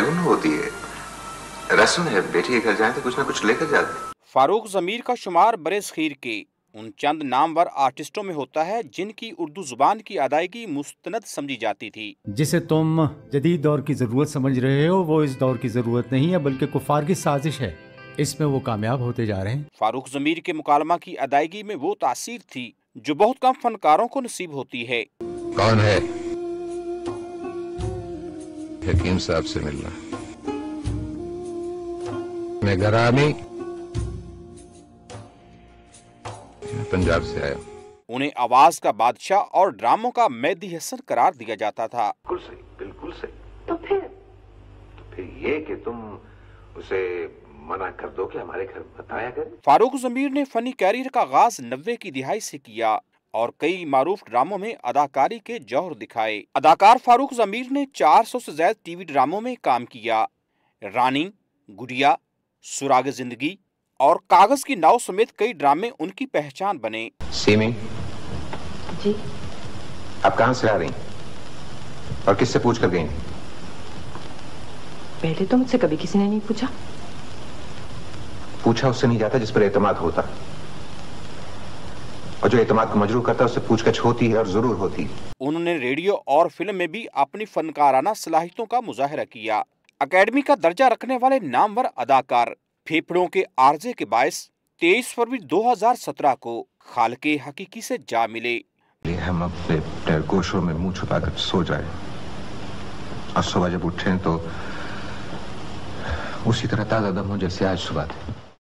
शगुन होती है, रस्म है। बेटी के घर जाए तो कुछ न कुछ लेकर जाते। फारूक ज़मीर का शुमार बरेसखीर के उन चंद नामवर आर्टिस्टों में होता है जिनकी उर्दू जुबान की अदायगी मुस्तनद समझी जाती थी। जिसे तुम जदीद दौर की जरूरत समझ रहे हो वो इस दौर की जरूरत नहीं है, बल्कि कुफार की साजिश है। इसमें वो कामयाब होते जा रहे हैं। फारूक ज़मीर के मुकालमा की अदायगी में वो तासीर थी जो बहुत कम फनकारों को नसीब होती है। कौन है? हकीम साहब से मिलना। मैं घरामी पंजाब से आया। उन्हें आवाज का बादशाह और ड्रामों का मेहदी हसन करार दिया जाता था। बिल्कुल सही, बिल्कुल सही। तो फिर ये कि तुम उसे मना कर दो कि हमारे घर मत आया करे। फारूक ज़मीर ने फनी कैरियर का आगाज 90 की दिहाई से किया और कई मारूफ ड्रामों में अदाकारी के जौहर दिखाए। अदाकार फारूक ज़मीर ने 400 से ज्यादा टीवी ड्रामों में काम किया। रानी, गुड़िया, सुराग जिंदगी और कागज की नाव समेत कई ड्रामे उनकी पहचान बने। सीमी जी, आप कहाँ से आ रही और किससे पूछ कर गई? पहले तो मुझसे कभी किसी ने नहीं पूछा। पूछा उससे नहीं जाता जिस पर एतमाद होता, और जो एतमाद को मजरूह करता है उससे पूछगछ होती है और जरूर होती है। उन्होंने रेडियो और फिल्म में भी अपनी फनकाराना सलाहियतों का मुजाहरा किया। अकेडमी का दर्जा रखने वाले नामवर अदाकार फेफड़ों के आर्जे के बायस 23 फरवरी 2017 को खालके हकीकी से जा मिले। हम अपने गोशों में मुंह छुपाकर सो जाए और सुबह जब उठे तो उसी तरह ताजा दम हो जैसे आज सुबह थे।